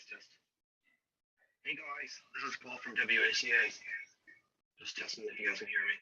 Test. Hey guys, this is Paul from WACA. Just testing if you guys can hear me.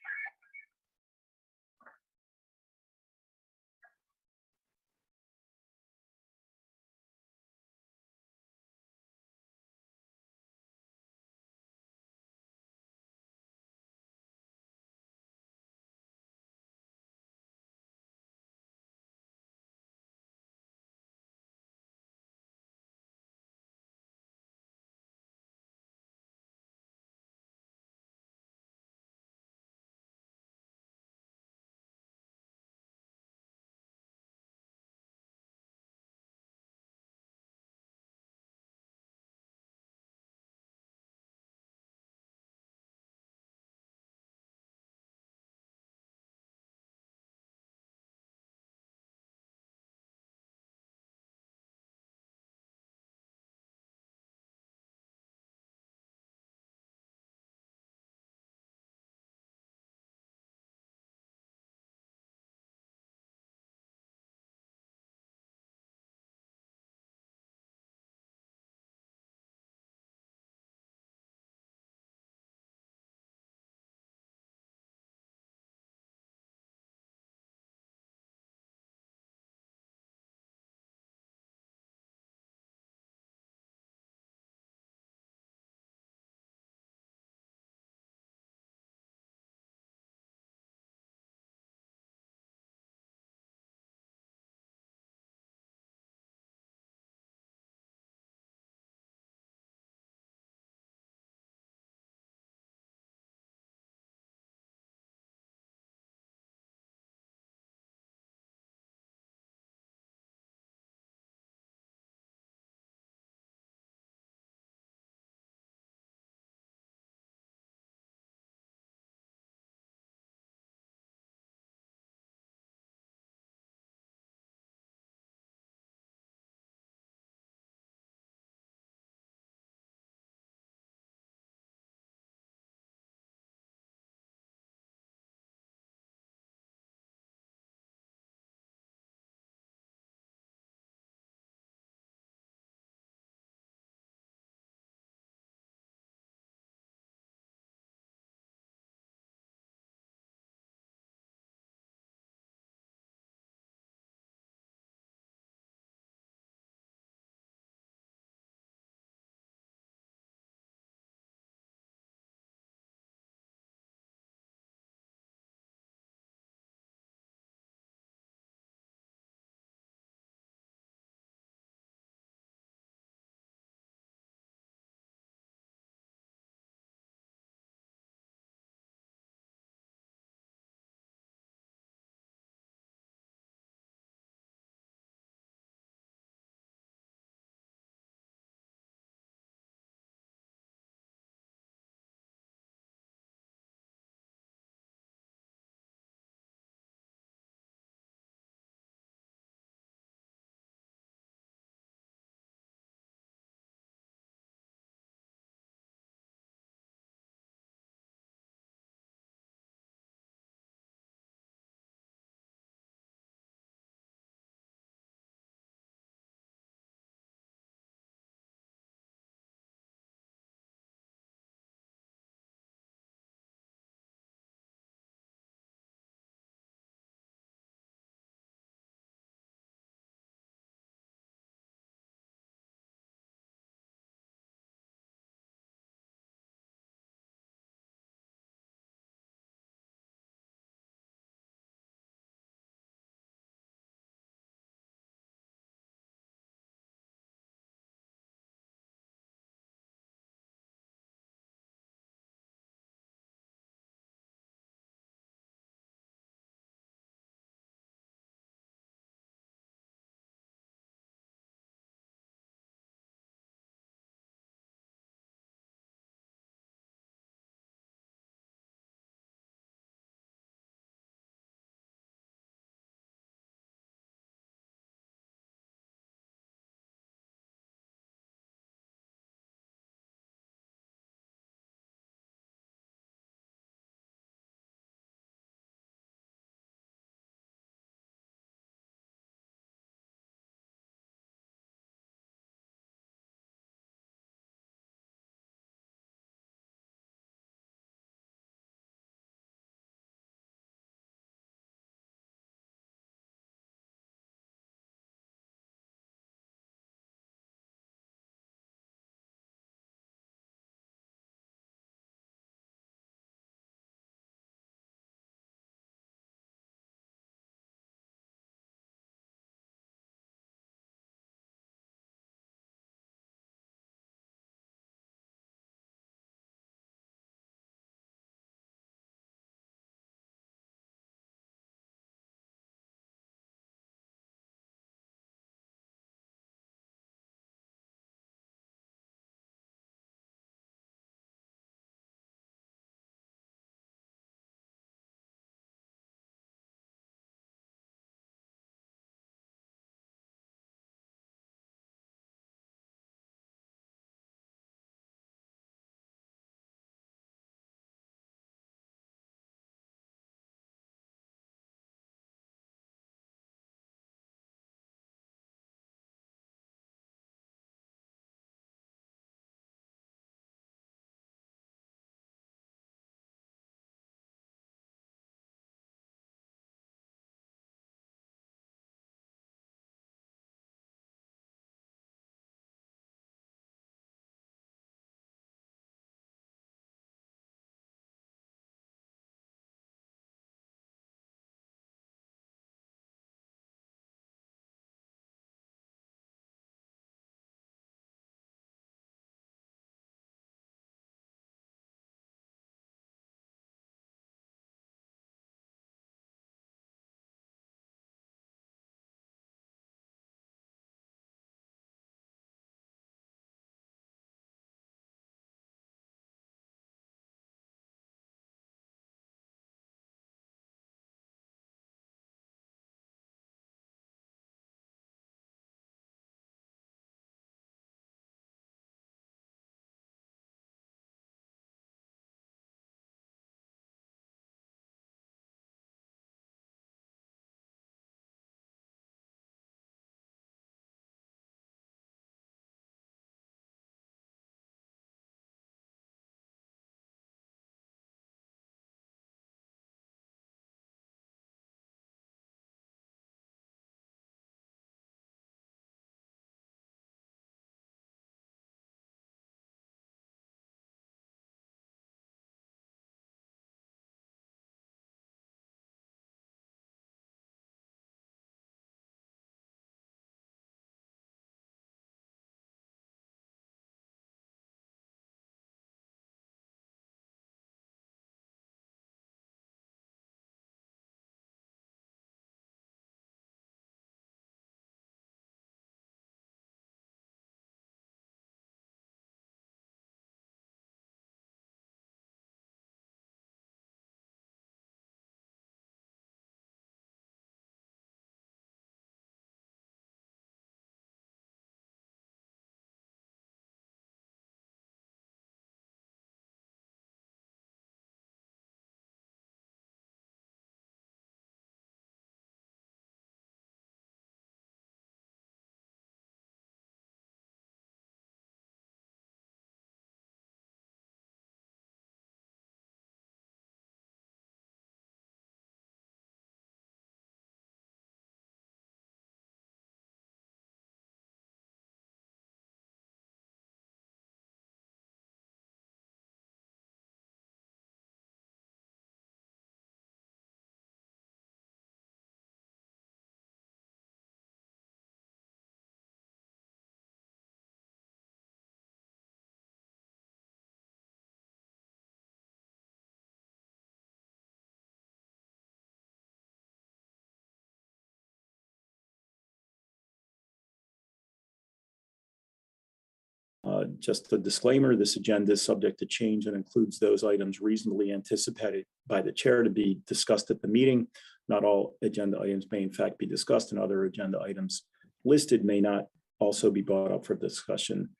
Just a disclaimer, this agenda is subject to change and includes those items reasonably anticipated by the chair to be discussed at the meeting. Not all agenda items may in fact be discussed, and other agenda items listed may not also be brought up for discussion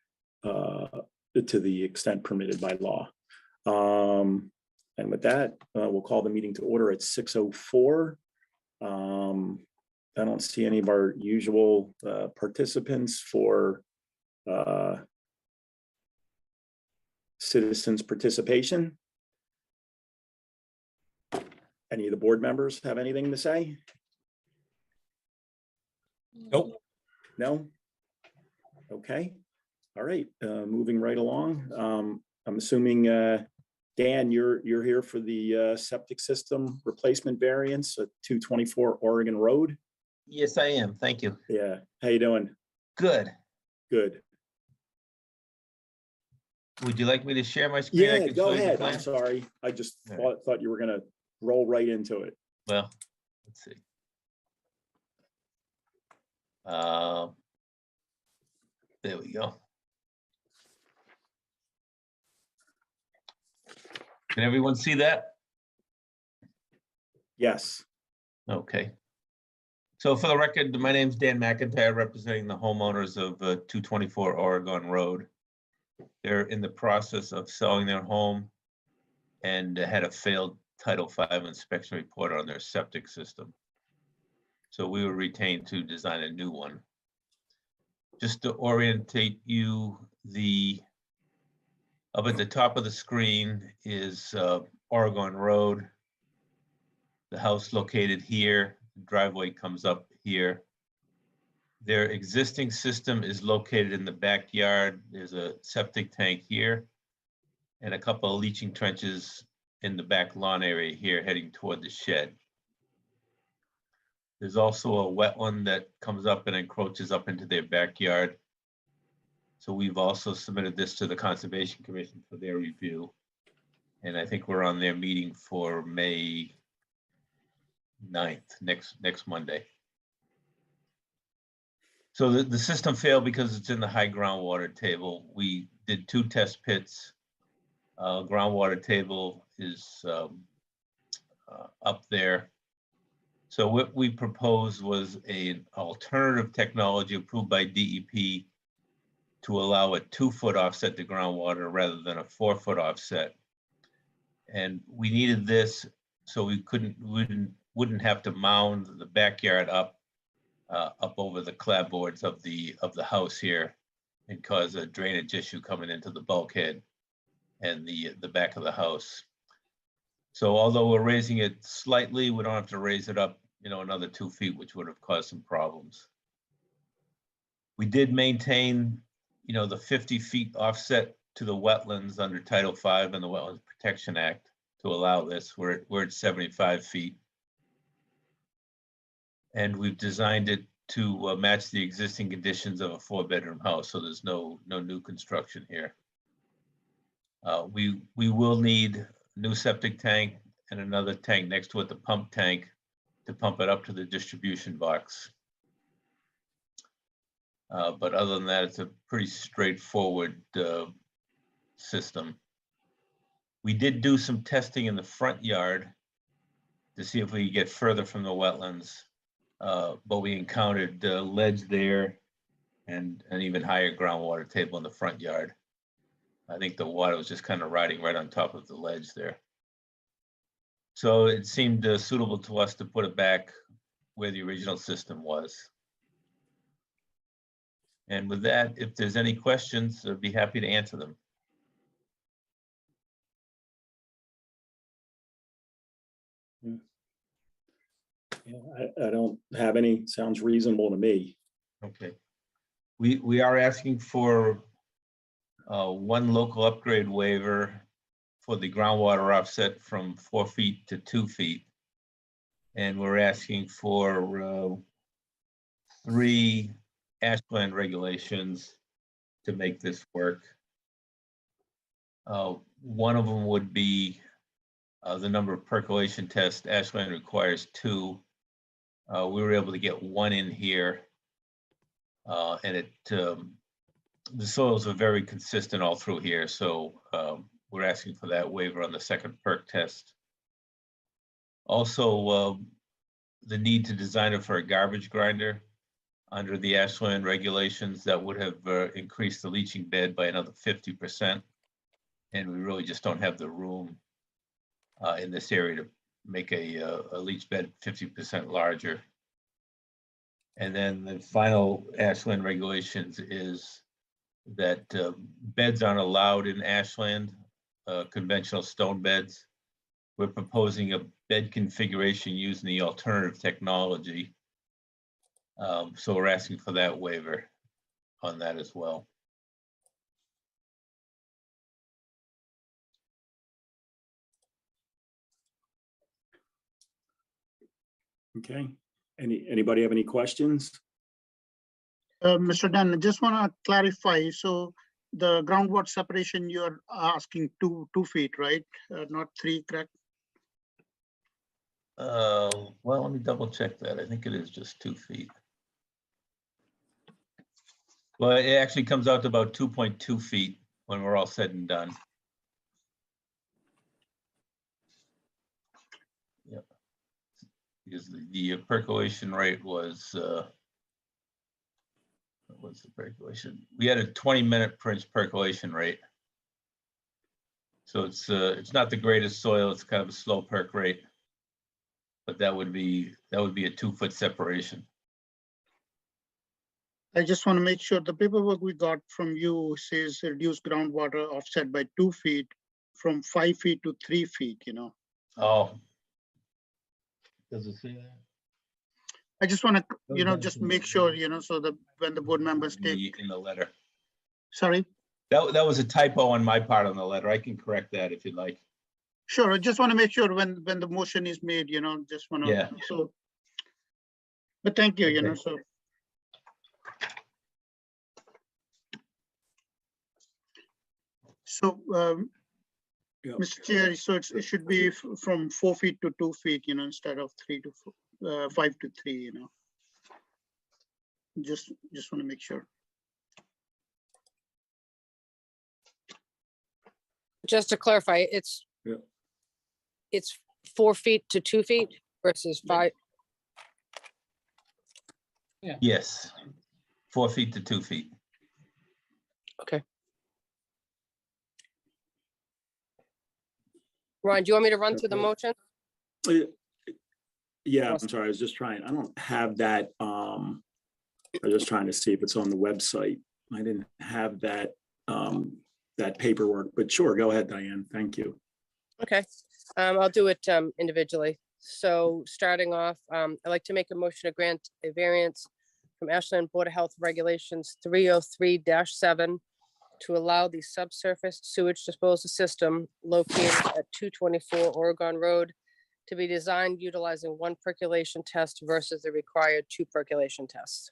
to the extent permitted by law. And with that, we'll call the meeting to order at 6:04. I don't see any of our usual participants for citizens participation. Any of the board members have anything to say? Nope. No? Okay. All right. Moving right along. I'm assuming, Dan, you're here for the septic system replacement variance at 224 Oregon Road. Yes, I am. Thank you. Yeah. How you doing? Good. Good. Would you like me to share my screen? Yeah, go ahead. I'm sorry. I just thought you were going to roll right into it. Well, let's see. There we go. Can everyone see that? Yes. Okay. So for the record, my name's Dan McIntyre, representing the homeowners of 224 Oregon Road. They're in the process of selling their home and had a failed Title V inspection report on their septic system. So we were retained to design a new one. Just to orientate you, up at the top of the screen is Oregon Road. The house located here, the driveway comes up here. Their existing system is located in the backyard. There's a septic tank here and a couple of leaching trenches in the back lawn area here heading toward the shed. There's also a wetland that comes up and encroaches up into their backyard. So we've also submitted this to the Conservation Commission for their review. And I think we're on their meeting for May 9th, next Monday. So the system failed because it's in the high groundwater table. We did 2 test pits. Groundwater table is up there. So what we proposed was an alternative technology approved by DEP to allow a 2-foot offset to groundwater rather than a 4-foot offset. And we needed this so we wouldn't have to mound the backyard up over the clapboards of the house here and cause a drainage issue coming into the bulkhead and the back of the house. So although we're raising it slightly, we don't have to raise it up, another 2 feet, which would have caused some problems. We did maintain, the 50 feet offset to the wetlands under Title V and the Wetlands Protection Act to allow this. We're at 75 feet. And we've designed it to match the existing conditions of a 4-bedroom house. So there's no new construction here. We will need a new septic tank and another tank next to it, the pump tank, to pump it up to the distribution box. But other than that, it's a pretty straightforward system. We did do some testing in the front yard to see if we could get further from the wetlands, but we encountered ledge there and an even higher groundwater table in the front yard. I think the water was just kind of riding right on top of the ledge there. So it seemed suitable to us to put it back where the original system was. And with that, if there's any questions, I'd be happy to answer them. Yeah, I don't have any. Sounds reasonable to me. Okay. We are asking for 1 local upgrade waiver for the groundwater offset from 4 feet to 2 feet. And we're asking for 3 Ashland regulations to make this work. One of them would be the number of percolation tests. Ashland requires 2. We were able to get 1 in here, and it the soils are very consistent all through here, so we're asking for that waiver on the second perk test. Also, the need to design it for a garbage grinder under the Ashland regulations that would have increased the leaching bed by another 50%. And we really just don't have the room in this area to make a leach bed 50% larger. And then the final Ashland regulations is that beds aren't allowed in Ashland, conventional stone beds. We're proposing a bed configuration using the alternative technology. So we're asking for that waiver on that as well. Okay. Anybody have any questions? Mr. Dunn, I just want to clarify. So the groundwater separation, you're asking 2 feet, right? Not 3, correct? Well, let me double check that. I think it is just 2 feet. Well, it actually comes out to about 2.2 feet when we're all said and done. Yep. Because the percolation rate was, what was the percolation? We had a 20-minute per inch percolation rate. So it's not the greatest soil. It's kind of a slow perk rate. But that would be a 2-foot separation. I just want to make sure the paperwork we got from you says reduce groundwater offset by 2 feet from 5 feet to 3 feet, you know. Oh. Does it say that? I just want to, you know, just make sure, you know, so that when the board members take, In the letter. sorry. That was a typo on my part on the letter. I can correct that if you'd like. Sure, I just want to make sure when the motion is made, you know, just want to, Yeah. so. But thank you, you know, Okay. so. So, Yeah. Mr. Chair, so it should be from 4 feet to 2 feet, you know, instead of 3 to 4, 5 to 3, you know. Just want to make sure. Just to clarify, it's Yeah. it's 4 feet to 2 feet versus 5. Yes. 4 feet to 2 feet. Okay. Ron, do you want me to run through the Okay. motion? Yeah, I'm sorry. I was just trying. I don't have that. I was just trying to see if it's on the website. I didn't have that that paperwork, but sure, go ahead, Diane. Thank you. Okay, I'll do it individually. So starting off, I'd like to make a motion to grant a variance from Ashland Board of Health Regulations 303-7 to allow the subsurface sewage disposal system located at 224 Oregon Road to be designed utilizing 1 percolation test versus the required 2 percolation tests.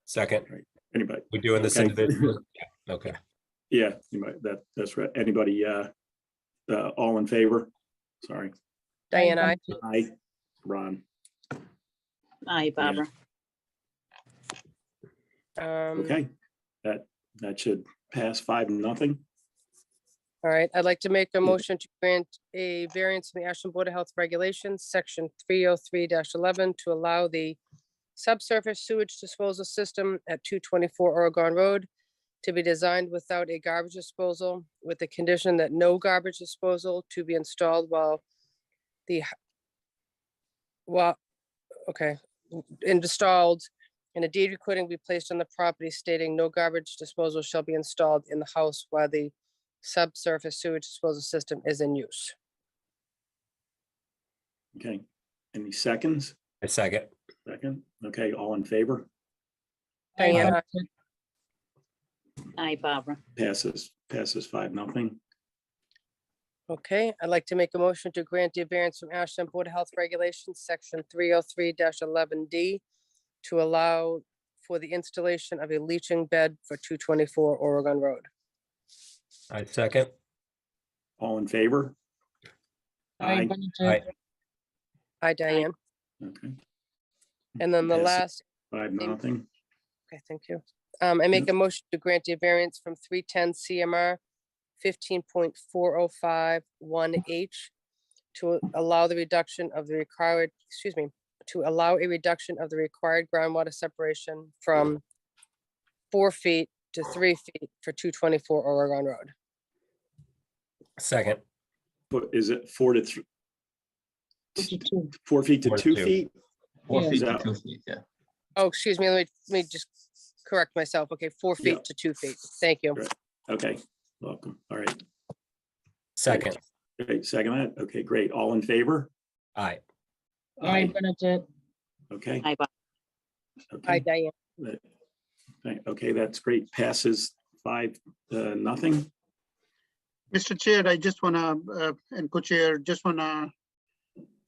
Second, Anybody? we're doing this Okay. individually. Yeah, okay. Yeah, that's right. Anybody all in favor? Sorry. Diane, I. Aye. Ron. Aye, Barbara. Okay. That should pass 5-0. All right, I'd like to make a motion to grant a variance from the Ashland Board of Health Regulations, section 303-11, to allow the subsurface sewage disposal system at 224 Oregon Road to be designed without a garbage disposal, with the condition that no garbage disposal to be installed installed, and a deed recording be placed on the property stating no garbage disposal shall be installed in the house while the subsurface sewage disposal system is in use. Okay. Any seconds? A second. Second. Okay, all in favor? Diane, aye. Aye, Barbara. Passes 5-0. Okay, I'd like to make a motion to grant a variance from Ashland Board of Health Regulations, section 303-11D, to allow for the installation of a leaching bed for 224 Oregon Road. I second. All in favor? Aye. Aye. Hi, Diane. Okay. And then the Passes last, 5-0. Okay, thank you. I make a motion to grant a variance from 310 CMR 15.4051H to allow the reduction of the required, to allow a reduction of the required groundwater separation from 4 feet to 3 feet for 224 Oregon Road. Second. But is it 4 to 3, 52. 4 feet to 4 to 2 2. feet? 4 Yeah. feet to Is that- 2 feet, yeah. Oh, excuse me, let me just correct myself. Okay, 4 Yeah. feet to 2 feet. Thank you. Right. Okay, welcome. All right. Second. Great, second that. Okay, great. All in favor? Aye. Aye, Bernadette. Okay. Aye, Bob. Hi, Okay. Diane. Okay, that's great. Passes 5-0. Mr. Chair, I just wanna, and co-chair, just wanna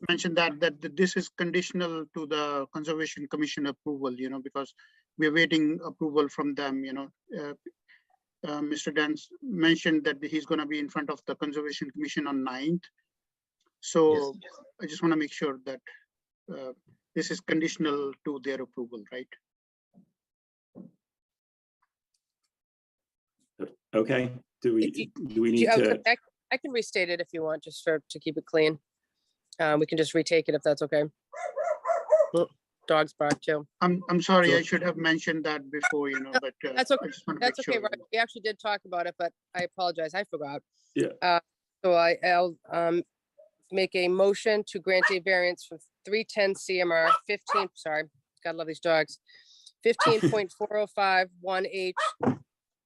mention that this is conditional to the Conservation Commission approval, because we're waiting approval from them, Mr. Dance mentioned that he's gonna be in front of the Conservation Commission on 9th. So I just wanna make sure that this is conditional to their approval, right? Okay, do we need I to? can restate it if you want, just to keep it clean. We can just retake it if that's okay. Oh, dog's bark too. I'm sorry, I Sure. should have mentioned that before, but That's okay. I just want to make That's okay, sure. right? We actually did talk about it, but I apologize, I forgot. Yeah. So I'll make a motion to grant a variance from 310 CMR 15, sorry, gotta love these dogs. 15.4051H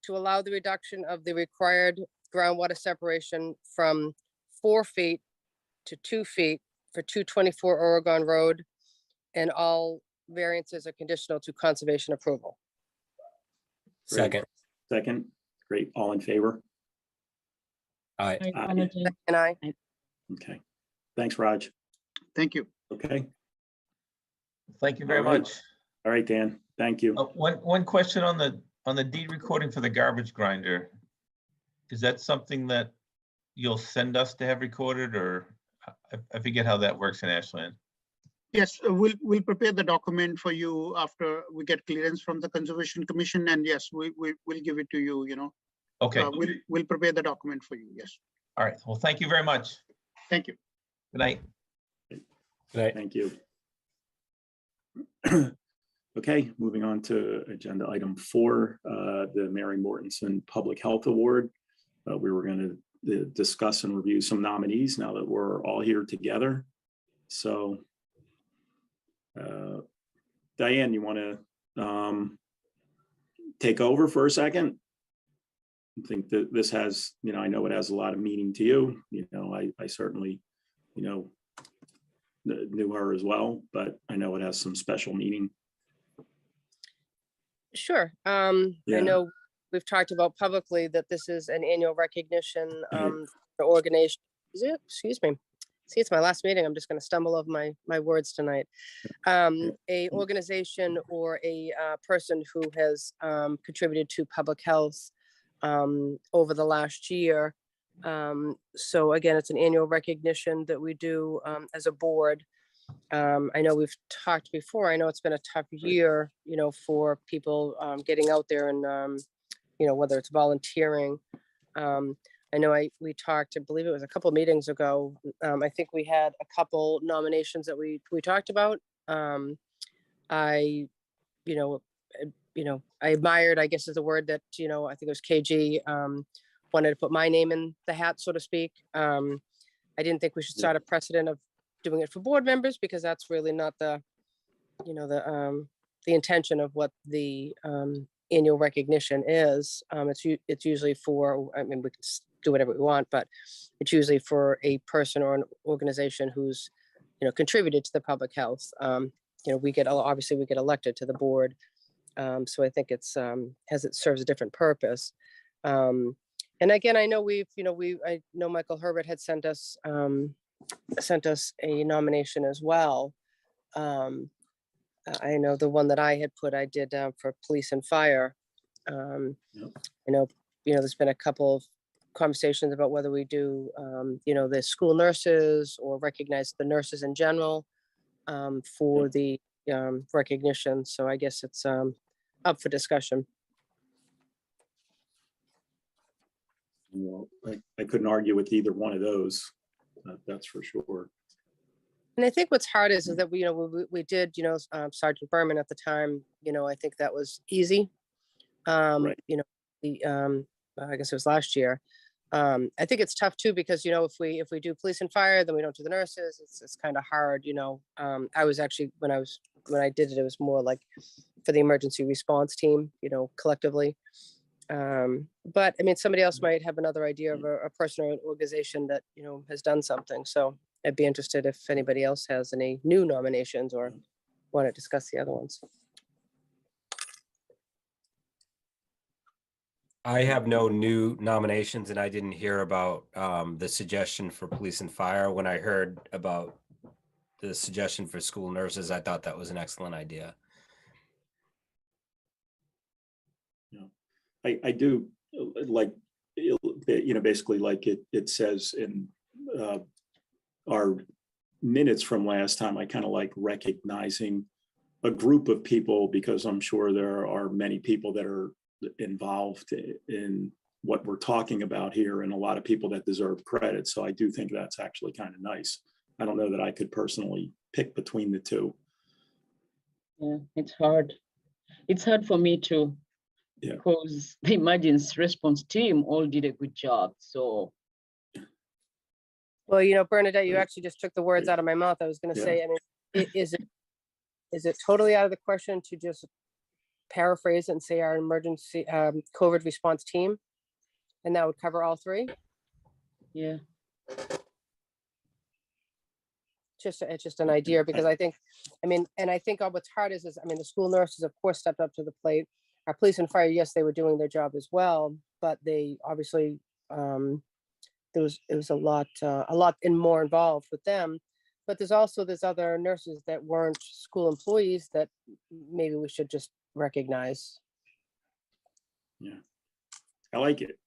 to allow the reduction of the required groundwater separation from 4 feet to 2 feet for 224 Oregon Road. And all variances are conditional to conservation approval. Second. Second, great. All in favor? Aye. Aye, Aye. Bernadette. And I, Okay, thanks, Raj. Thank you. Okay, Thank you very All right. much. all right, Dan, thank you. One question on the deed recording for the garbage grinder. Is that something that you'll send us to have recorded, or I forget how that works in Ashland? Yes, we'll prepare the document for you after we get clearance from the Conservation Commission, and yes, we'll give it to you, Okay, we'll prepare the document for you, yes. all right. Well, thank you very much. Thank you. Good night. Aye. Thank you. Okay, moving on to agenda item 4, the Mary Mortensen Public Health Award. We were going to discuss and review some nominees now that we're all here together. So, Diane, you want to take over for a second? I think that this has, I know it has a lot of meaning to you. I certainly, knew her as well, but I know it has some special meaning. sure. Yeah. I know we've talked about publicly that this is an annual recognition Right. for organization. Is it? Excuse me. See, it's my last meeting. I'm just going to stumble over my words tonight. A organization or a person who has contributed to public health over the last year. So again, it's an annual recognition that we do as a board. I know we've talked before. I know it's been a tough year, for people getting out there and, whether it's volunteering. I know we talked, I believe it was a couple of meetings ago. I think we had a couple nominations that we talked about. I admired, I guess is the word that, I think it was KG, wanted to put my name in the hat, so to speak. I didn't think we should start a precedent of doing it for board members, because that's really not the intention of what the annual recognition is. It's usually for, we can do whatever we want, but it's usually for a person or an organization who's, contributed to the public health. Obviously we get elected to the board. So I think it serves a different purpose. And again, I know I know Michael Herbert had sent us a nomination as well. I know the one that I had put, I did for police and fire. I know, there's been a couple of conversations about whether we do, the school nurses or recognize the nurses in general for the recognition. So I guess it's up for discussion. Well, I couldn't argue with either one of those. That's for sure. And I think what's hard is that we did, Sergeant Berman at the time, I think that was easy. Right. I guess it was last year. I think it's tough too, because, if we do police and fire, then we don't do the nurses. It's kind of hard, I was actually, when I did it, it was more like for the emergency response team, collectively. But I mean, somebody else might have another idea of a person or an organization that, has done something. So I'd be interested if anybody else has any new nominations or want to discuss the other ones. I have no new nominations, and I didn't hear about the suggestion for police and fire. When I heard about the suggestion for school nurses, I thought that was an excellent idea. I do like, basically like it says in our minutes from last time, I kind of like recognizing a group of people, because I'm sure there are many people that are involved in what we're talking about here, and a lot of people that deserve credit. So I do think that's actually kind of nice. I don't know that I could personally pick between the two. Yeah, it's hard. It's hard for me too. Yeah. Because the emergency response team all did a good job. So Well, Bernadette, you actually just took the words out of my mouth. I was going to say, I mean, is it totally out of the question to just paraphrase it and say our emergency COVID response team, and that would cover all three? yeah. It's just an idea, because I think, and I think what's hard is the school nurses, of course, stepped up to the plate. Our police and fire, yes, they were doing their job as well, but they obviously, it was a lot more involved with them. But there's other nurses that weren't school employees that maybe we should just recognize. Yeah, I like it.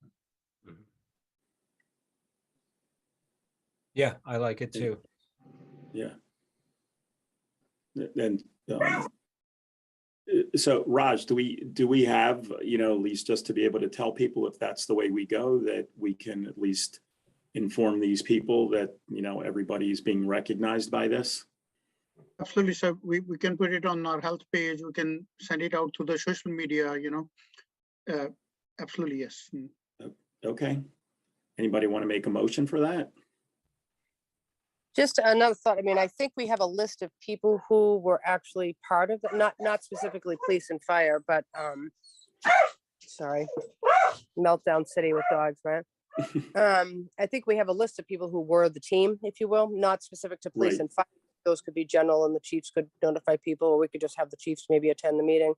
Yeah, I like it too. Yeah. And so Raj, do we have, at least just to be able to tell people, if that's the way we go, that we can at least inform these people that, everybody's being recognized by this? Absolutely, sir. We can put it on our health page. We can send it out to the social media, absolutely, yes. Okay. Anybody want to make a motion for that? Just another thought. I think we have a list of people who were actually part of it, not specifically police and fire, but sorry, meltdown city with dogs, right? I think we have a list of people who were the team, if you will, not specific to police Right. and fire. Those could be general, and the chiefs could notify people, or we could just have the chiefs maybe attend the meeting.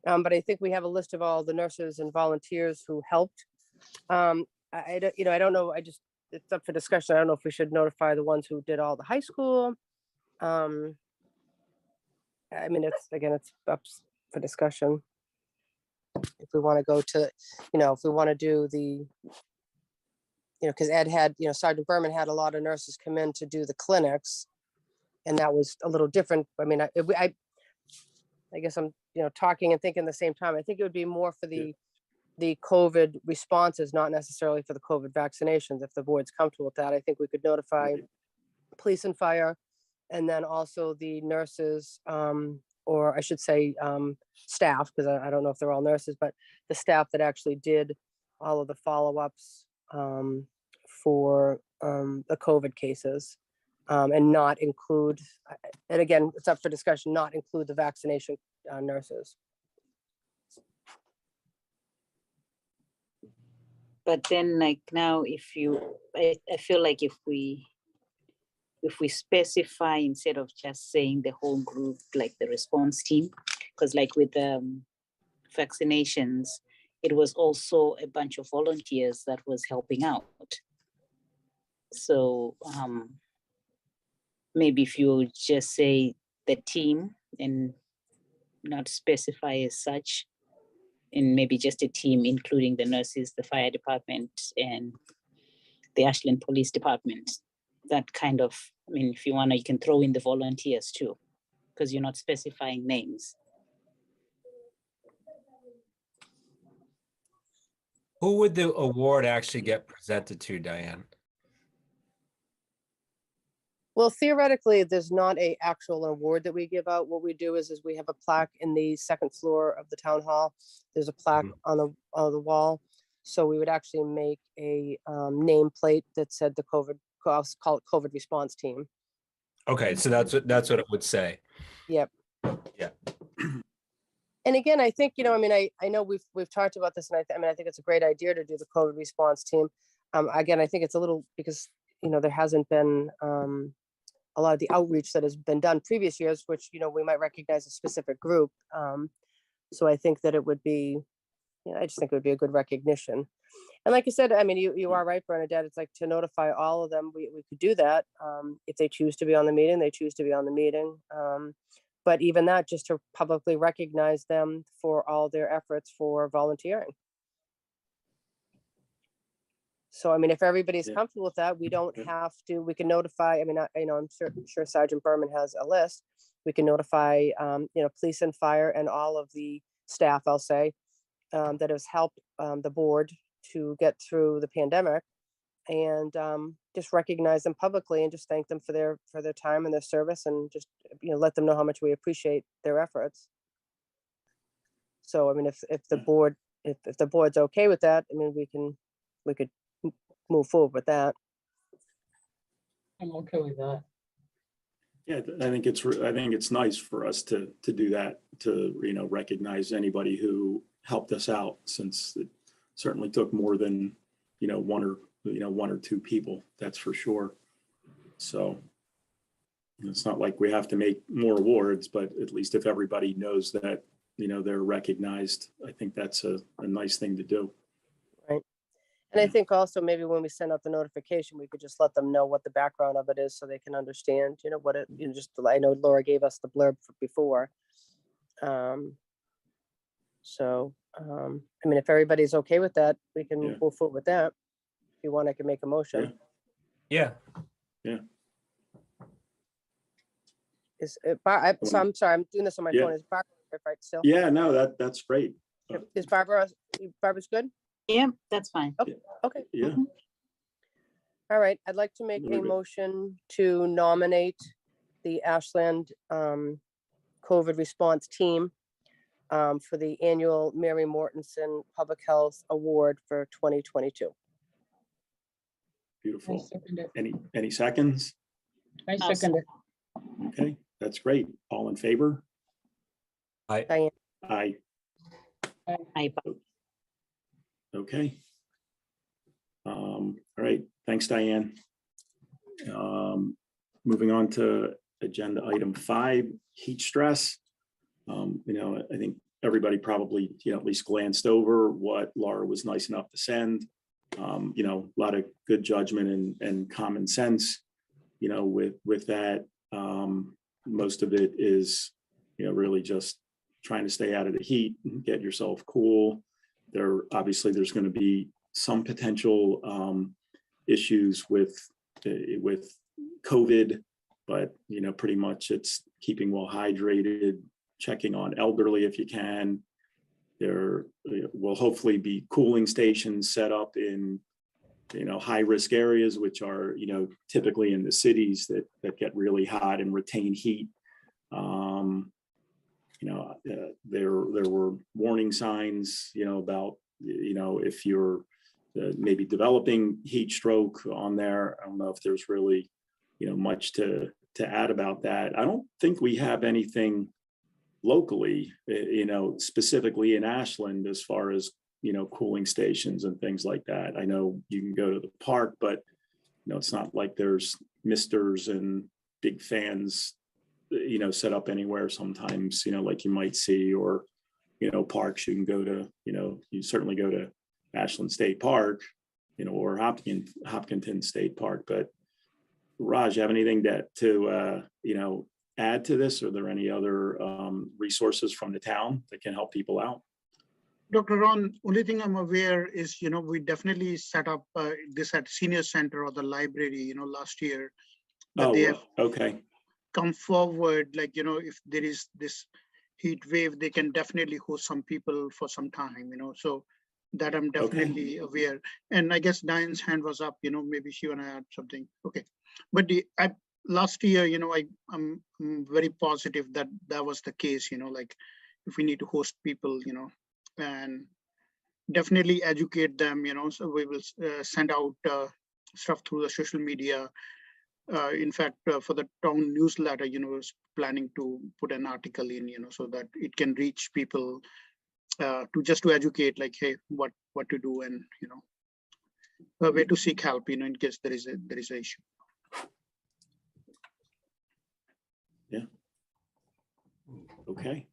But I think we have a list of all the nurses and volunteers who helped. I don't know. It's up for discussion. I don't know if we should notify the ones who did all the high school. It's up for discussion. If we want to go to, if we want to do the, because Ed had, Sergeant Berman had a lot of nurses come in to do the clinics, and that was a little different. I guess I'm, talking and thinking at the same time. I think it would be more for the COVID responses, not necessarily for the COVID vaccinations. If the board's comfortable with that, I think we could notify police and fire, and then also the nurses, or I should say staff, because I don't know if they're all nurses, but the staff that actually did all of the follow-ups for the COVID cases, and not include, and again, it's up for discussion, not include the vaccination nurses. But then, like now, I feel like if we specify, instead of just saying the whole group, like the response team, because like with vaccinations, it was also a bunch of volunteers that was helping out. So maybe if you just say the team and not specify as such, and maybe just a team, including the nurses, the fire department, and the Ashland Police Department. That kind of, if you want to, you can throw in the volunteers too, because you're not specifying names. Who would the award actually get presented to, Diane? Well, theoretically, there's not a actual award that we give out. What we do is we have a plaque in the second floor of the town hall. There's a plaque on the wall. So we would actually make a nameplate that said the call it COVID response team. Okay, so that's what it would say. Yep. Yeah. And again, I think, I mean, I know we've talked about this, and I think it's a great idea to do the COVID response team. Again, I think it's a little because, there hasn't been a lot of the outreach that has been done previous years, which, we might recognize a specific group. So I think that it would be, I just think it would be a good recognition. And like I said, I mean, you are right, Bernadette. It's like to notify all of them, we could do that. If they choose to be on the meeting, they choose to be on the meeting. But even that, just to publicly recognize them for all their efforts for volunteering. So, I mean, if everybody's comfortable with that, we don't have to, we can notify, I mean, I'm sure Sergeant Berman has a list. We can notify, police and fire and all of the staff, I'll say, that has helped the board to get through the pandemic, and just recognize them publicly and just thank them for their time and their service, and just, let them know how much we appreciate their efforts. So, I mean, if the board, if the board's okay with that, I mean, we could move forward with that. I'm okay with that. Yeah, I think it's nice for us to do that, to, recognize anybody who helped us out, since it certainly took more than, one or two people, that's for sure. So it's not like we have to make more awards, but at least if everybody knows that, they're recognized, I think that's a nice thing to do. Right. And I think also maybe when we send out the notification, we could just let them know what the background of it is, so they can understand, what it, just, I know Laura gave us the blurb before. So, I mean, if everybody's okay with that, we can move forward with that. If you want, I can make a motion. Yeah. Is it, so I'm sorry, I'm doing this on my phone. Is Barbara right still? Yeah, no, that's great. Is Barbara's good? Yeah, that's fine. Okay. Yeah. All right, I'd like to make a motion to nominate the Ashland COVID response team for the annual Mary Mortensen Public Health Award for 2022. Beautiful. I second it. Any seconds? I second it. Okay, that's great. All in favor? Diane. Aye. I Okay. All right, thanks, Diane. Moving on to agenda item 5, heat stress. I think everybody probably, at least glanced over what Laura was nice enough to send. A lot of good judgment and common sense, with that. Most of it is, really just trying to stay out of the heat and get yourself cool. Obviously there's going to be some potential issues with COVID, but pretty much it's keeping well hydrated, checking on elderly if you can. There will hopefully be cooling stations set up in high risk areas, which are typically in the cities that get really hot and retain heat. There were warning signs about if you're maybe developing heat stroke on there. I don't know if there's really much to add about that. I don't think we have anything locally, specifically in Ashland, as far as cooling stations and things like that. I know you can go to the park, but it's not like there's misters and big fans set up anywhere sometimes, like you might see, or parks you can go to. You certainly go to Ashland State Park, or Hopkinton State Park. But Raj, you have anything to add to this? Are there any other resources from the town that can help people out? Dr. Ron, only thing I'm aware is, we definitely set up this at senior center or the library, last year. But they have come forward, like, if there is this heat wave, they can definitely host some people for some time, So That I'm definitely aware. And I guess Diane's hand was up, maybe she wanna add something. Okay. But last year, I'm very positive that that was the case, like if we need to host people, and definitely educate them, so we will send out stuff through the social media. In fact, for the town newsletter, was planning to put an article in, so that it can reach people to educate, like, hey, what to do, and where to seek help, in case there is an issue. Yeah. Okay.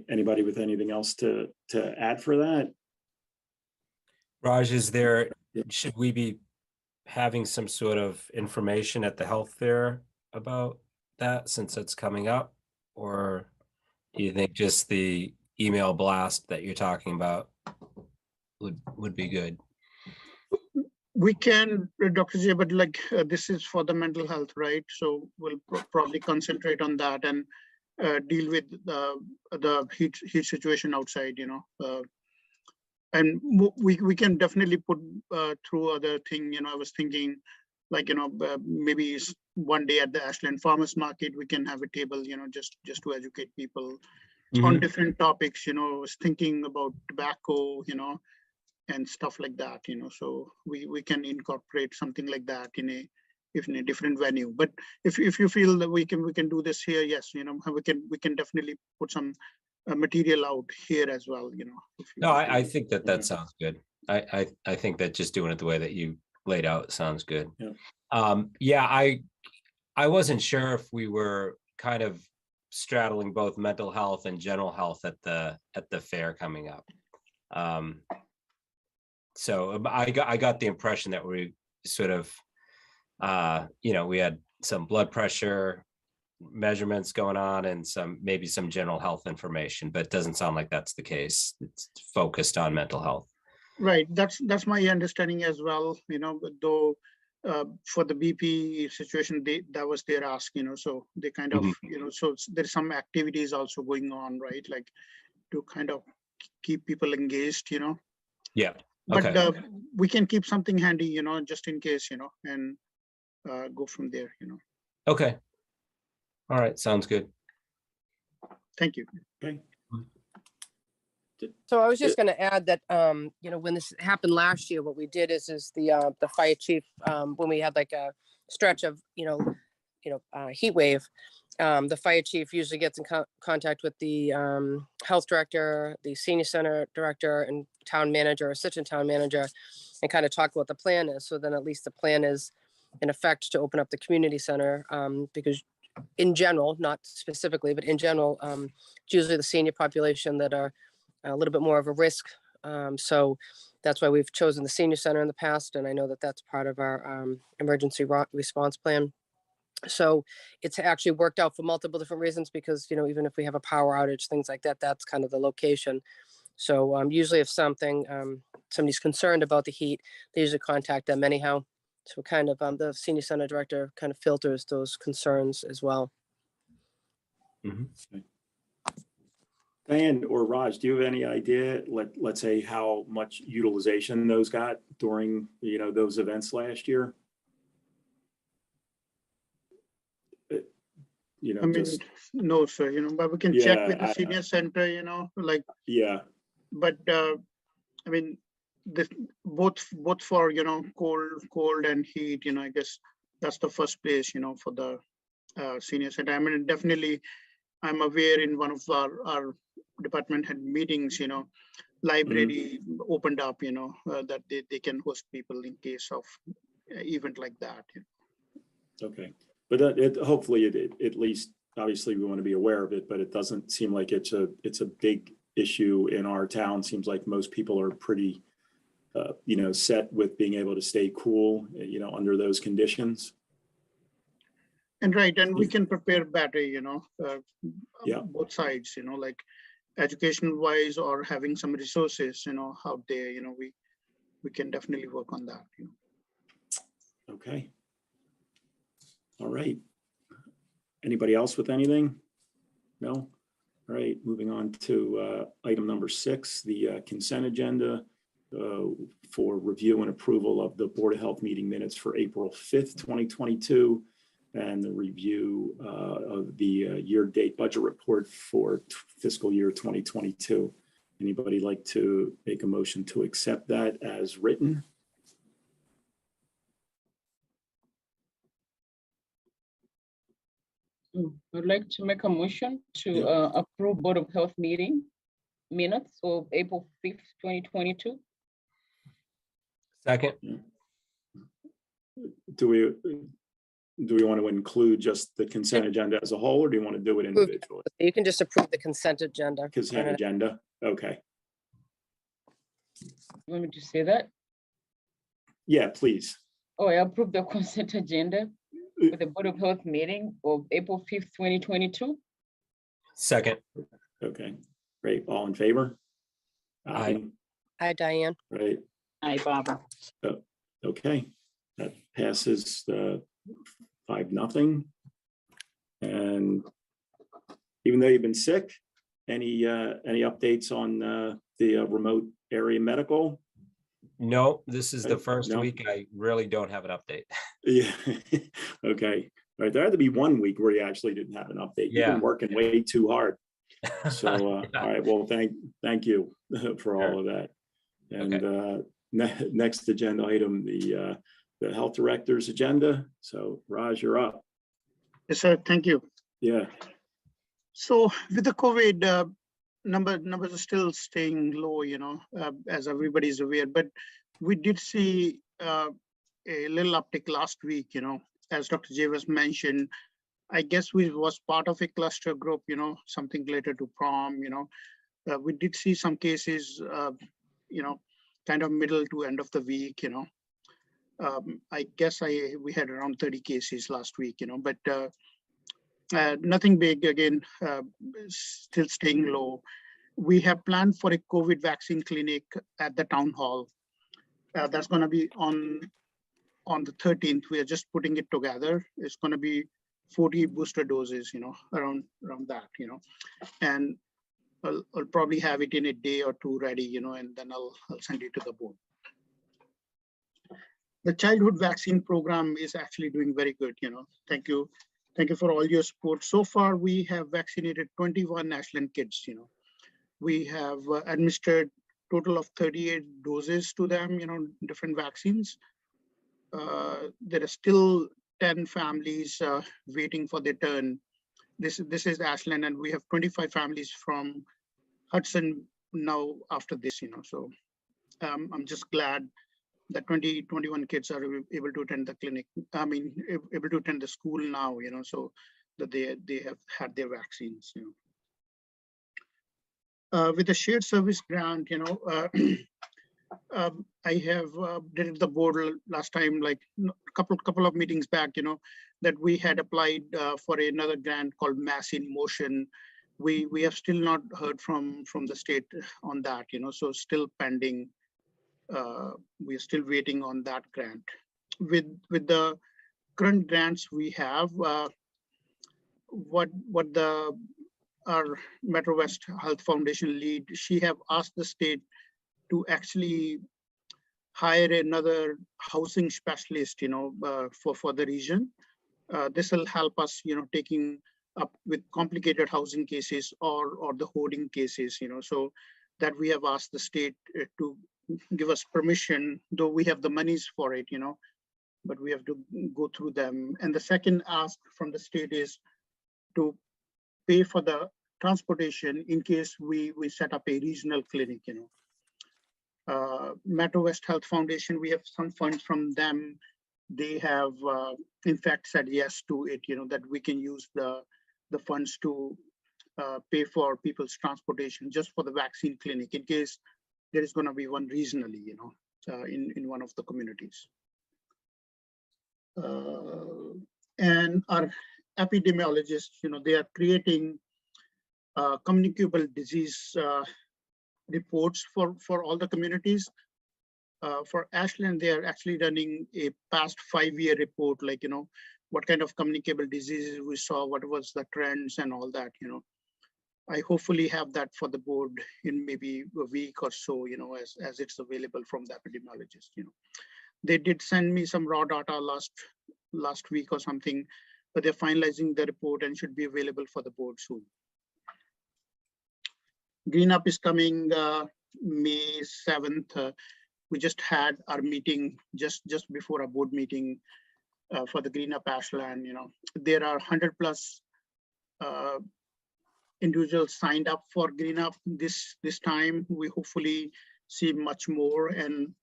Anybody with anything else to add for that? Raj, should we be having some sort of information at the health fair about that since it's coming up? Or do you think just the email blast that you're talking about would be good? We can, Dr. J, but like this is for the mental health, right? So we'll probably concentrate on that and deal with the heat situation outside, and we can definitely put through other thing. I was thinking, like, maybe one day at the Ashland Farmers Market, we can have a table, just to educate people on different topics. I was thinking about tobacco, and stuff like that, so we can incorporate something like that in a different venue. But if you feel that we can do this here, yes, we can definitely put some material out here as well, No, I think that sounds good. I think that just doing it the way that you laid out sounds good. Yeah. I wasn't sure if we were kind of straddling both mental health and general health at the fair coming up. So I got the impression that we sort of, we had some blood pressure measurements going on and maybe some general health information, but it doesn't sound like that's the case. It's focused on mental health. Right. That's my understanding as well. But though for the BP situation, that was their ask. So they kind of, so there's some activities also going on, right? Like to kind of keep people engaged. Yeah. But Okay. we can keep something handy, just in case, and go from there. Okay. All right. Sounds good. Thank you. Okay. So I was just going to add that, when this happened last year, what we did is the fire chief, when we had like a stretch of, heat wave, the fire chief usually gets in contact with the health director, the senior center director, and town manager, assistant town manager, and kind of talk what the plan is. So then at least the plan is in effect to open up the community center, because in general, not specifically, but in general, it's usually the senior population that are a little bit more of a risk. So that's why we've chosen the senior center in the past. And I know that that's part of our emergency response plan. So it's actually worked out for multiple different reasons because, even if we have a power outage, things like that, that's kind of the location. So usually if somebody's concerned about the heat, they usually contact them anyhow. So kind of the senior center director kind of filters those concerns as well. Okay. Diane or Raj, do you have any idea, let's say, how much utilization those got during, those events last year? I mean, no, sir, but we can check with the senior center, Yeah. But I mean, this both for, cold and heat, I guess that's the first place, for the senior center. I mean, definitely, I'm aware in one of our department head meetings, library opened up, that they can host people in case of event like that. Okay, but hopefully at least, obviously we want to be aware of it, but it doesn't seem like it's a big issue in our town. Seems like most people are pretty, set with being able to stay cool, under those conditions. And right, and we can prepare better, both sides, like education wise or having some resources, out there, we can definitely work on that. Okay. All right. Anybody else with anything? No? All right, moving on to item number 6, the consent agenda for review and approval of the Board of Health meeting minutes for April 5th, 2022, and the review of the year-to-date budget report for fiscal year 2022. Anybody like to make a motion to accept that as written? I'd like to make a motion to Yeah. approve Board of Health meeting minutes of April 5th, 2022. Second, Do we want to include just the consent agenda as a whole, or do you want to do it individually? You can just approve the consent agenda. Consent agenda, okay. You want me to say that? Yeah, please. Oh, I approve the consent agenda for the Board of Health meeting of April 5th, 2022. second, Okay, great. All in favor? Aye. Hi, Diane. Right, Hi, Barbara. okay. That passes 5-0. And even though you've been sick, any updates on the remote area medical? no, this is the first No. week. I really don't have an update. Yeah, okay. All right, there had to be one week where you actually didn't have an update. You've Yeah. been working way too hard. So, Yeah. all right, well, thank you for all of that. And next agenda item, the health director's agenda. So Raj, you're up. Yes, sir. Thank you. Yeah, So with the COVID, numbers are still staying low, as everybody's aware, but we did see a little uptick last week, as Dr. Javis mentioned. I guess we was part of a cluster group, something related to prom, we did see some cases, kind of middle to end of the week, I guess we had around 30 cases last week, but nothing big again, still staying low. We have planned for a COVID vaccine clinic at the town hall. That's going to be on the 13th. We are just putting it together. It's going to be 40 booster doses, around that, and I'll probably have it in a day or two ready, and then I'll send it to the board. The childhood vaccine program is actually doing very good, Thank you. Thank you for all your support. So far, we have vaccinated 21 Ashland kids, We have administered total of 38 doses to them, different vaccines. There are still 10 families waiting for their turn. This is Ashland, and we have 25 families from Hudson now after this, so I'm just glad that 21 kids are able to attend the clinic. I mean, able to attend the school now, so that they have had their vaccines, with the shared service grant, I have did the board last time, like couple of meetings back, that we had applied for another grant called Mass in Motion. We have still not heard from the state on that, so still pending. We're still waiting on that grant. With the current grants we have, what our Metro West Health Foundation lead, she have asked the state to actually hire another housing specialist, for the region. This will help us, taking up with complicated housing cases or the hoarding cases, so that we have asked the state to give us permission, though we have the monies for it, but we have to go through them. And the second ask from the state is to pay for the transportation in case we set up a regional clinic, Metro West Health Foundation, we have some funds from them. They have, in fact, said yes to it, that we can use the funds to pay for people's transportation just for the vaccine clinic in case there is going to be one regionally, in one of the communities. And our epidemiologists, they are creating communicable disease reports for all the communities. For Ashland, they are actually running a past 5-year report, like, what kind of communicable diseases we saw, what was the trends and all that, I hopefully have that for the board in maybe a week or so, as it's available from the epidemiologist, They did send me some raw data last week or something, but they're finalizing the report and should be available for the board soon. Green Up is coming May 7th. We just had our meeting just before our board meeting for the Green Up Ashland. There are 100+ individuals signed up for Green Up this time. We hopefully see much more, and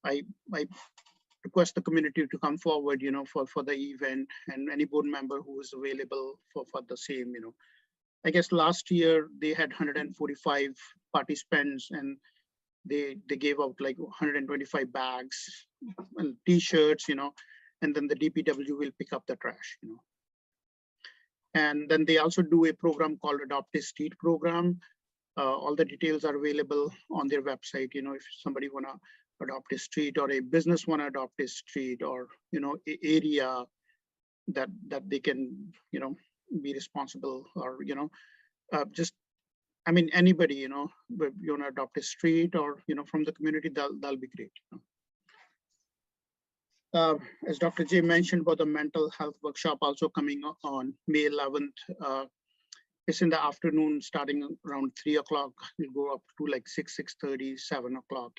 I request the community to come forward, for the event, and any board member who is available for the same. I guess last year they had 145 participants, and they gave out like 125 bags and T-shirts, and then the DPW will pick up the trash, And then they also do a program called Adopt a Street program. All the details are available on their website. If somebody wanna adopt a street, or a business wanna adopt a street, or a area that they can be responsible, or just, I mean, anybody, if you wanna adopt a street, or from the community, that'll be great. As Dr. J mentioned about the mental health workshop also coming on May 11th. It's in the afternoon, starting around 3 o'clock. We'll go up to like 6:30, 7 o'clock.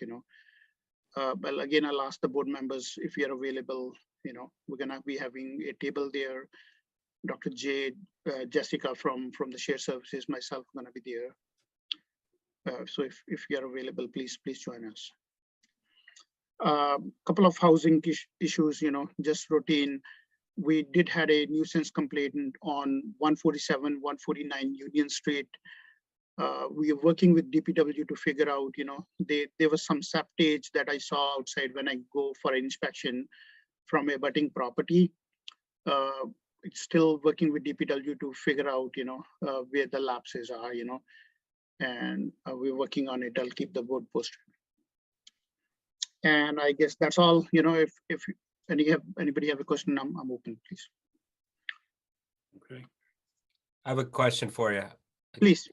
But again, I'll ask the board members if you're available. We're gonna be having a table there. Dr. J, Jessica from the shared services, myself, gonna be there. So if you're available, please join us. Couple of housing issues, just routine. We did had a nuisance complaint on 147, 149 Union Street. We are working with DPW to figure out, there was some septage that I saw outside when I go for an inspection from a abutting property. It's still working with DPW to figure out, where the lapses are, and we're working on it. I'll keep the board posted. And I guess that's all. If anybody have a question, I'm open, please. Okay. I have a question for you. Please.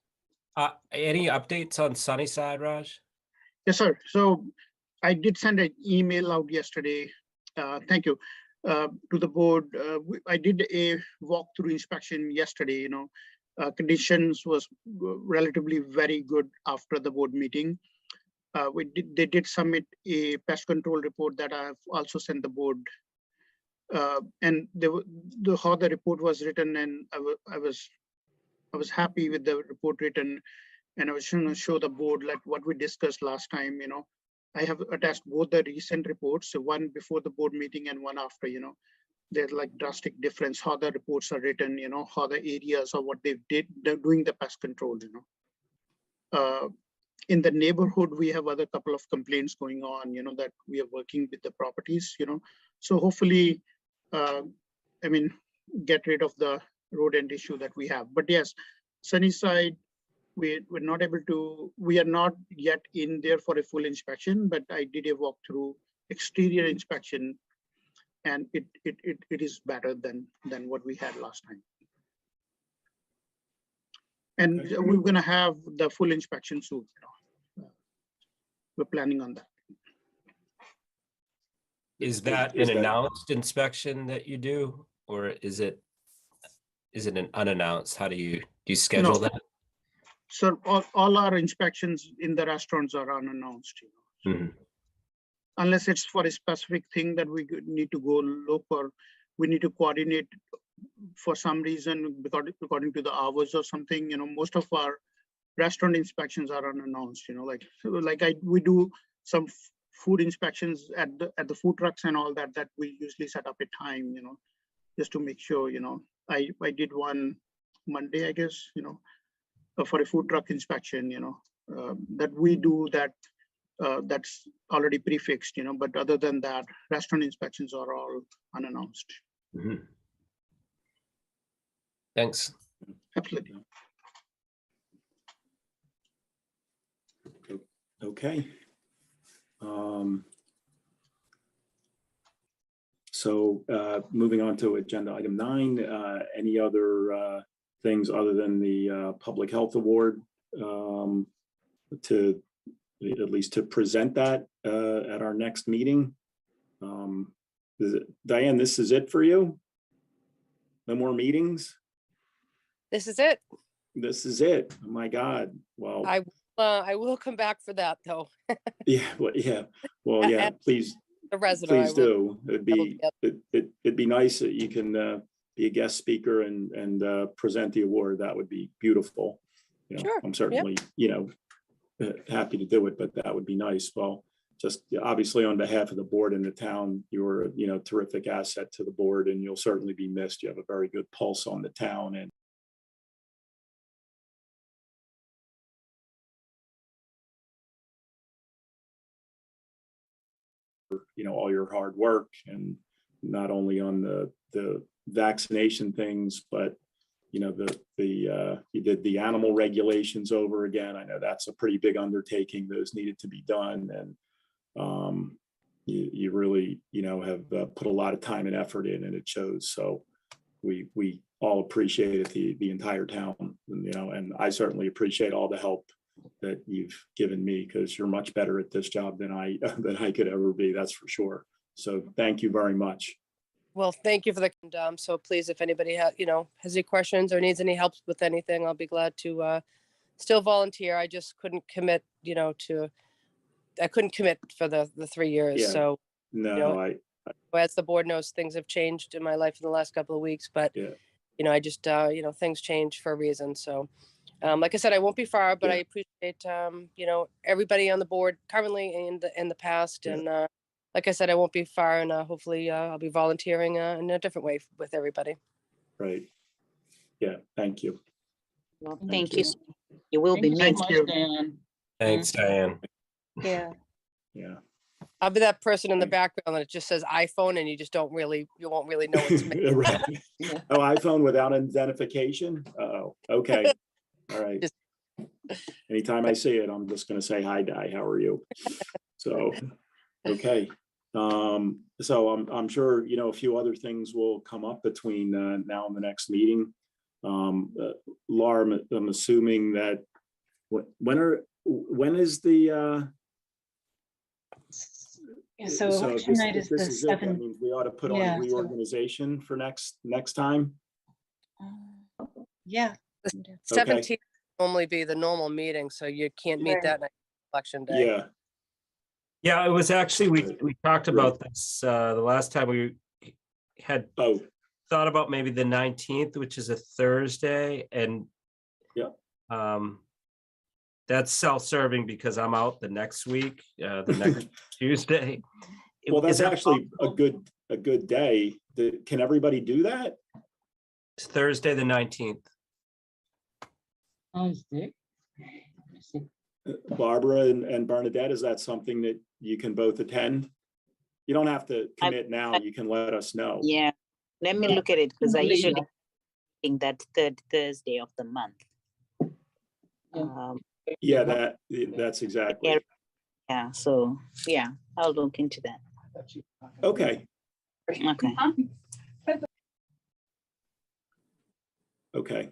Any updates on Sunnyside, Raj? Yes, sir. So I did send an email out yesterday. Thank you. To the board. I did a walkthrough inspection yesterday. Conditions was relatively very good after the board meeting. They did submit a pest control report that I've also sent the board. And how the report was written, and I was happy with the report written, and I was going to show the board like what we discussed last time. I have attached both the recent reports, so one before the board meeting and one after. There's like drastic difference how the reports are written, how the areas or what they're doing the pest control. In the neighborhood, we have other couple of complaints going on, that we are working with the properties, So hopefully, get rid of the rodent issue that we have. But yes, Sunnyside, we're not able to, we are not yet in there for a full inspection, but I did a walkthrough exterior inspection, and it is better than what we had last time. And we're gonna have the full inspection soon. We're planning on that. Is that an announced inspection that you do, or is it an unannounced? How do you schedule that? So all our inspections in the restaurants are unannounced, unless it's for a specific thing that we need to go look, or we need to coordinate for some reason according to the hours or something. Most of our restaurant inspections are unannounced. We do some food inspections at the food trucks and all that we usually set up a time, just to make sure. I did one Monday, I guess, for a food truck inspection, that we do that. That's already prefixed, but other than that, restaurant inspections are all unannounced. Thanks. Absolutely. Okay. So moving on to agenda item 9, any other things other than the Public Health Award to at least to present that at our next meeting? Diane, this is it for you? No more meetings? This is it. This is it. Oh my God. Well, I will come back for that though. yeah, well, yeah. Well, yeah, please, The resident. please do. It'd be, Yep. it'd be nice that you can be a guest speaker and present the award. That would be beautiful. You know, Sure, I'm yep. certainly, you know, happy to do it, but that would be nice. Well, just obviously on behalf of the board and the town, you're, you know, terrific asset to the board, and you'll certainly be missed. You have a very good pulse on the town, and you know, all your hard work, and not only on the vaccination things, but you know, you did the animal regulations over again. I know that's a pretty big undertaking. Those needed to be done, and you really, you know, have put a lot of time and effort in, and it shows. So we all appreciate it, the entire town, you know, and I certainly appreciate all the help that you've given me, because you're much better at this job than I could ever be. That's for sure. So thank you very much. Well, thank you for the, so please, if anybody has, you know, has any questions or needs any help with anything, I'll be glad to still volunteer. I just couldn't commit, you know, I couldn't commit for the 3 years. Yeah. So, No, you know, as the board knows, things have changed in my life in the last couple of weeks, but, yeah. you know, I just, you know, things change for a reason. So, like I said, I won't be far, but Yeah. I appreciate, you know, everybody on the board currently and in the past. Yeah. And like I said, I won't be far, and hopefully I'll be volunteering in a different way with everybody. Right. Yeah. Thank you. Well, Thank thank you. you. You will be Thank you so missed. much, Dan. Thanks, Diane. Yeah. Yeah. I'll be that person in the Right. background that it just says iPhone, and you won't really know it's me. Right. Yeah. Oh, iPhone without identification? Oh, okay. All right. Just- Anytime I see it, I'm just going to say, hi, Di, how are you? So, okay. So I'm sure, you know, a few other things will come up between now and the next meeting. Laura, I'm assuming that when is the Yeah, so if election this- night if is this the is it, that 7th. means we ought to put Yeah, on so- reorganization for next time. Yeah. 17th normally be the normal meeting, so you can't meet Right. that night, election day. Yeah. Yeah, it was actually, we talked Right. about this the last time we had Oh, thought about maybe the 19th, which is a Thursday, and Yeah. That's self-serving because I'm out the next week, the next Tuesday. well, Is that's that actually possible? a good day. Can everybody do that? It's Thursday, the 19th. Oh, Dick. Let's see. Barbara and Bernadette, is that something that you can both attend? You don't have to commit now. You can let us know. Yeah, let me Yeah. look at it, because I Believe usually that. think that third Thursday of the month. Yeah. Yeah, that's exactly. Yeah, so, yeah, I'll look into that. Okay. Okay. Okay.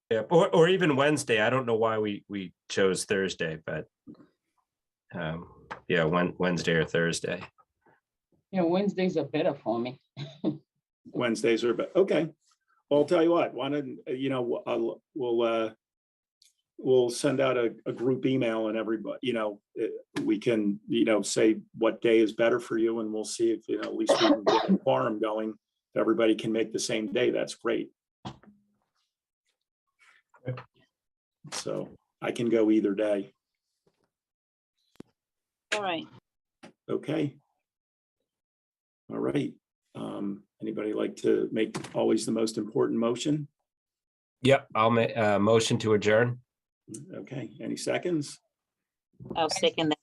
Yeah, or even Wednesday. I don't know why we chose Thursday, but yeah, Wednesday or Thursday. Yeah, Wednesdays are better for me. Wednesdays are, okay. Well, I'll tell you what, why don't, you know, we'll send out a group email, and everybody, you know, we can, you know, say what day is better for you, and we'll see if, you know, at least we can get a quorum going. If everybody can make the same day, that's great. So I can go either day. All right. Okay. All right. Anybody like to make always the most important motion? Yep, I'll make a motion to adjourn. Okay, any seconds? I'll second that.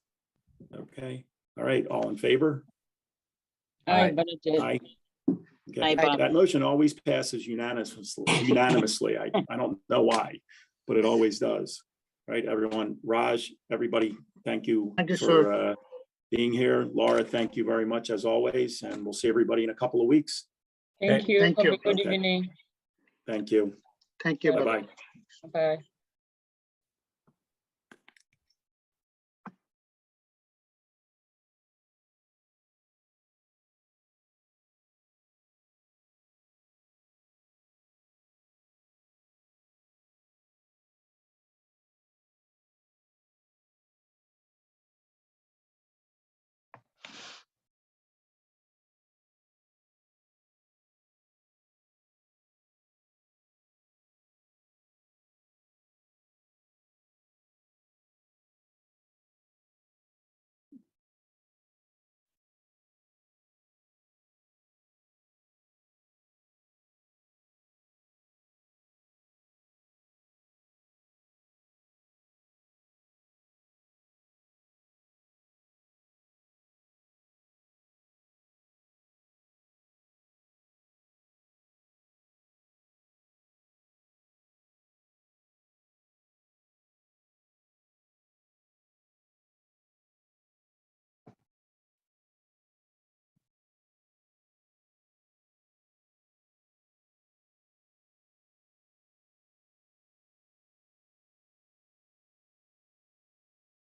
Okay, all right, all in favor? I Aye. Bernadette. Aye. Okay, Aye, Bob. that motion always passes unanimously. I don't know why, but it always does. Right, everyone, Raj, everybody, thank you Thank you, for being here. Laura, thank you very much as always, and we'll see everybody in a couple of weeks. Thank you. Thank Have you. a good Okay. evening. Thank you. Thank you. Bye. Bye-bye. Bye.